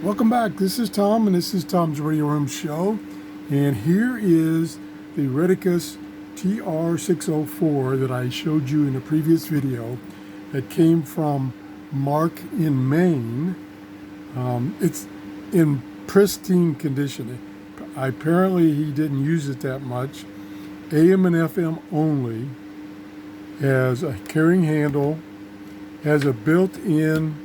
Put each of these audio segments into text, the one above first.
Welcome back. This is Tom, and this is Tom's Radio Room Show. And here is the RETEKESS TR604 that I showed you in a previous video that came from Mark in Maine. It's in pristine condition. Apparently he didn't use it that much. AM and FM only. Has a carrying handle. Has a built-in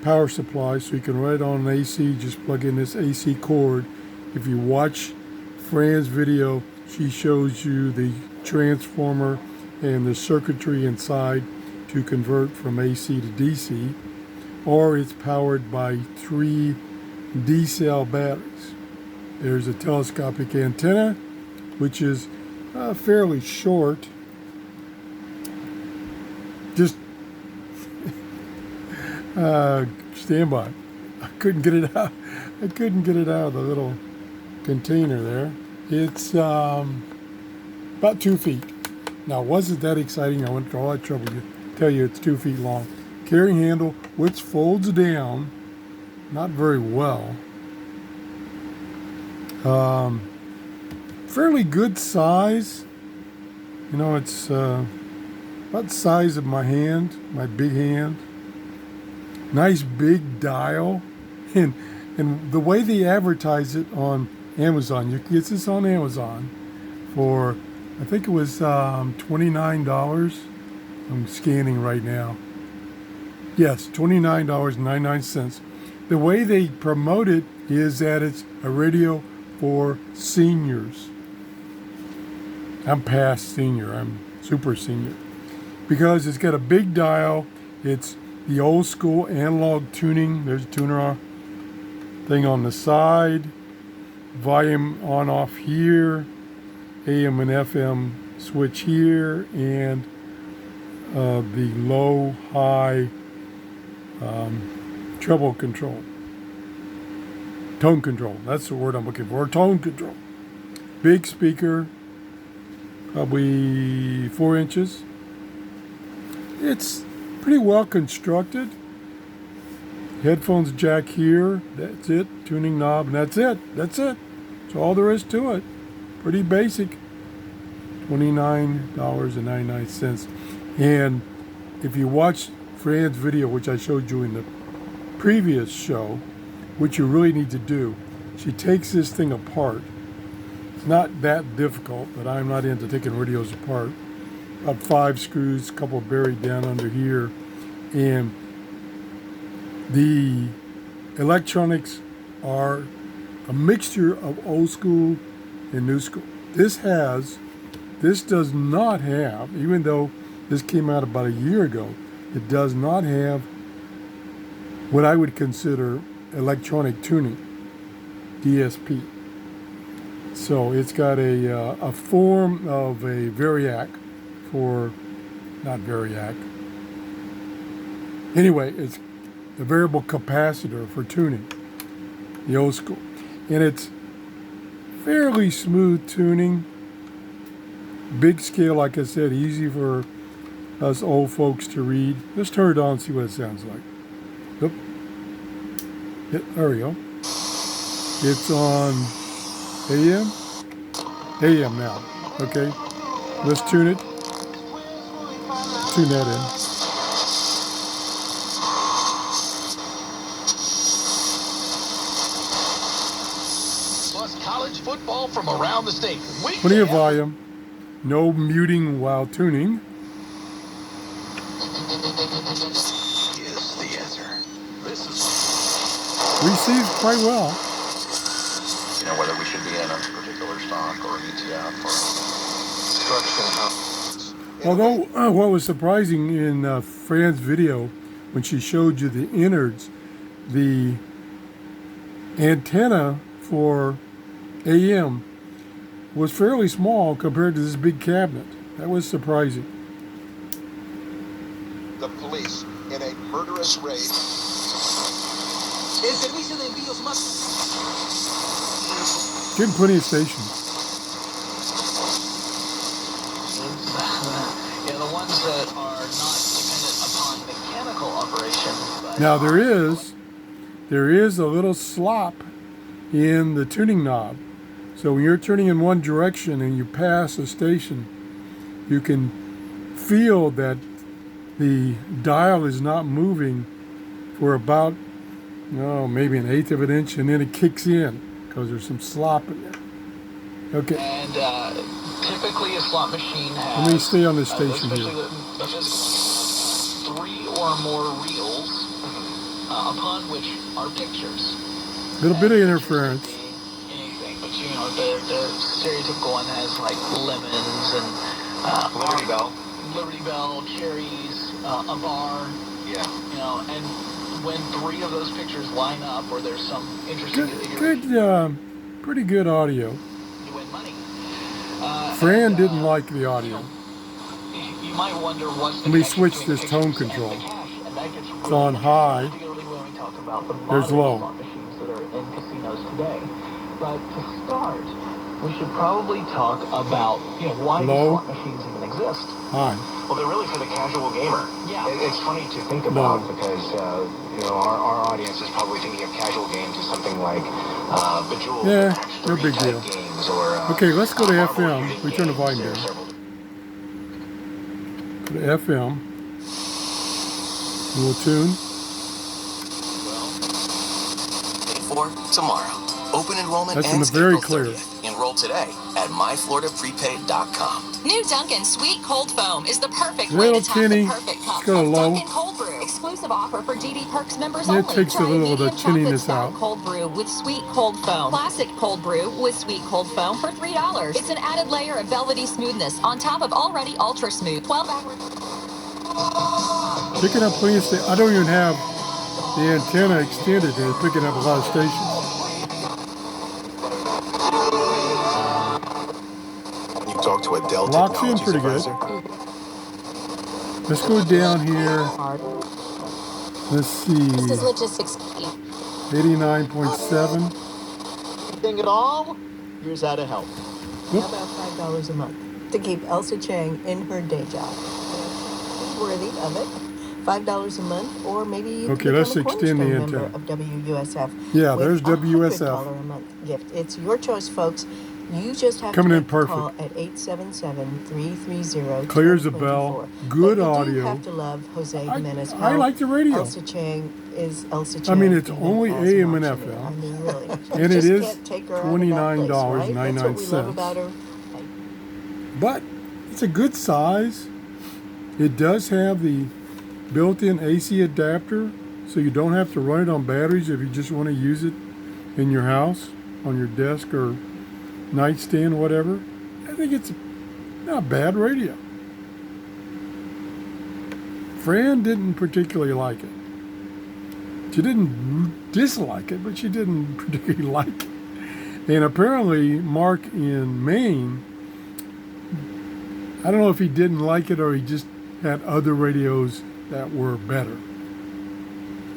power supply, so you can run it on an AC. Just plug in this AC cord. If you watch Fran's video, she shows you the transformer and the circuitry inside to convert from AC to DC, or it's powered by 3 D-cell batteries. There's a telescopic antenna, which is fairly short. Just stand by. I couldn't get it out. I couldn't get it out of the little container there. It's about 2 feet. Now, wasn't that exciting? I went through all that trouble to tell you it's 2 feet long. Carrying handle, which folds down, not very well. Fairly good size. You know, it's about the size of my hand, my big hand. Nice big dial, and the way they advertise it on Amazon, you can get this on Amazon for, I think it was $29. I'm scanning right now. Yes, $29.99. The way they promote it is that it's a radio for seniors. I'm past senior. I'm super senior because it's got a big dial. It's the old school analog tuning. There's a tuner thing on the side. Volume on off here. AM and FM switch here. And the low high treble control. Tone control. That's the word I'm looking for. Tone control. Big speaker. Probably 4 inches. It's pretty well constructed. Headphones jack here. That's it. Tuning knob, and that's it. That's it. That's all there is to it. Pretty basic. $29.99. And if you watch Fran's video, which I showed you in the previous show, which you really need to do, she takes this thing apart. It's not that difficult, but I'm not into taking radios apart. About 5 screws, a couple buried down under here. And the electronics are a mixture of old school and new school. This does not have, even though this came out about a year ago, it does not have what I would consider electronic tuning, DSP. So it's got a form of a variac for, not variac. Anyway, it's a variable capacitor for tuning, the old school. And it's fairly smooth tuning. Big scale, like I said, easy for us old folks to read. Let's turn it on and see what it sounds like. Oop. There we go. It's on AM? AM now. Okay. Let's tune it. Tune that in. Plus college football from around the state. Plenty of volume. No muting while tuning. Is the answer. This is. Receives quite well. You know, whether we should be in a particular stock or ETF or structural house. Although, what was surprising in Fran's video, when she showed you the innards, the antenna for AM was fairly small compared to this big cabinet. That was surprising. The police in a murderous raid. Getting plenty of stations. Yeah, the ones that are not dependent upon mechanical operation. Now there is there is a little slop in the tuning knob. So when you're turning in one direction and you pass a station, you can feel that the dial is not moving for about, maybe 1/8 of an inch, and then it kicks in because there's some slop in there. Okay. And typically a slot machine has... Let me stay on this station here. Three or more reels upon which are pictures. A little bit of interference. Anything, but the stereotypical one has like lemons and Liberty Bell, cherries, a bar. Yeah. And when three of those pictures line up, or there's some interesting... Pretty good audio. You win money. Fran didn't like the audio. You might wonder what's the... Let me switch this tone control. It's on high. There's low. Machines that are in casinos today. But to start, we should probably talk about why low. Slot machines even exist. High. Well, they're really for the casual gamer. Yeah. It's funny to think about because our audience is probably thinking of casual games as something like Bejeweled. Yeah, no big deal. Games or, okay, let's go to FM. We turn the volume down. Go to FM. And we'll tune. For tomorrow. Open enrollment That's ends very April clear. 30th. Enroll today at myfloridaprepaid.com. New Dunkin' Sweet Cold Foam is the perfect way Little to top tinny. the perfect cup Let's go to of low. Dunkin' Cold Brew. Exclusive offer for DD Perks members Yeah, it only. takes a Try little of the medium chocolate tinniness style out. cold brew with sweet cold foam. Classic cold brew with sweet cold foam for $3. It's an added layer of velvety smoothness on top of already ultra smooth 12-hour. Picking up plenty of I don't even have the antenna extended, and it's picking up a lot of stations. Talk to a Dell Locks in pretty good. Let's go down here. Let's see. This is logistics key. 89.7. Anything at all? Here's how to help. Yep. How about $5 a month to keep Elsa Chang in her day job? She's worthy of it. $5 a month, or maybe you Okay, can let's become a extend the cornerstone member antenna. of WUSF. Yeah, with there's a WSF. $100 a month gift. It's your choice, folks. You just have Coming to in make a call perfect. at 877-330-1224. Clears the bell. Good but you audio. do have to love Jose Jimenez. I like the radio. Elsa Chang is Elsa Chang. I mean, it's even only as AM and watching it. FM. I mean, really. And it Just is can't take her out of that place, right? That's what we love about her. But it's a good size. It does have the built-in AC adapter, so you don't have to run it on batteries if you just want to use it in your house, on your desk or nightstand, whatever. I think it's not a bad radio. Fran didn't particularly like it. She didn't dislike it, but she didn't particularly like it. And apparently Mark in Maine, I don't know if he didn't like it or he just had other radios that were better.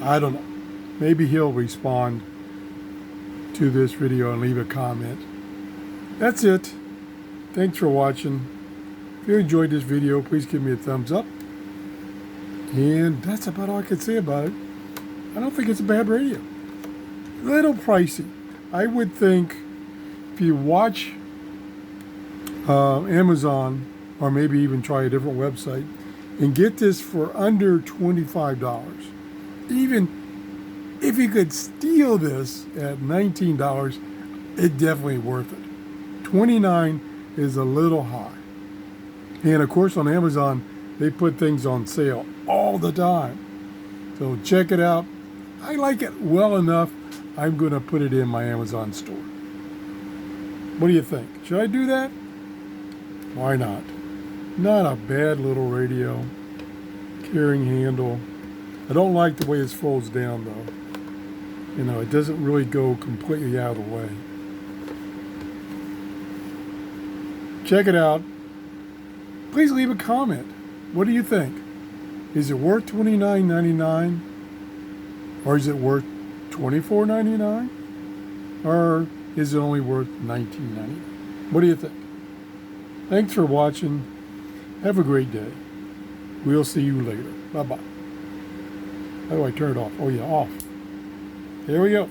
I don't know. Maybe he'll respond to this video and leave a comment. That's it. Thanks for watching. If you enjoyed this video, please give me a thumbs up. And that's about all I can say about it. I don't think it's a bad radio. A little pricey. I would think if you watch Amazon, or maybe even try a different website, and get this for under $25. Even if you could steal this at $19, it's definitely worth it. $29 is a little high. And of course on Amazon, they put things on sale all the time. So check it out. I like it well enough, I'm going to put it in my Amazon store. What do you think? Should I do that? Why not? Not a bad little radio. Carrying handle. I don't like the way it folds down though. You know, it doesn't really go completely out of the way. Check it out. Please leave a comment. What do you think? Is it worth $29.99? Or is it worth $24.99? Or is it only worth $19.99? What do you think? Thanks for watching. Have a great day. We'll see you later. Bye-bye. How do I turn it off? Oh yeah, off. Here we go.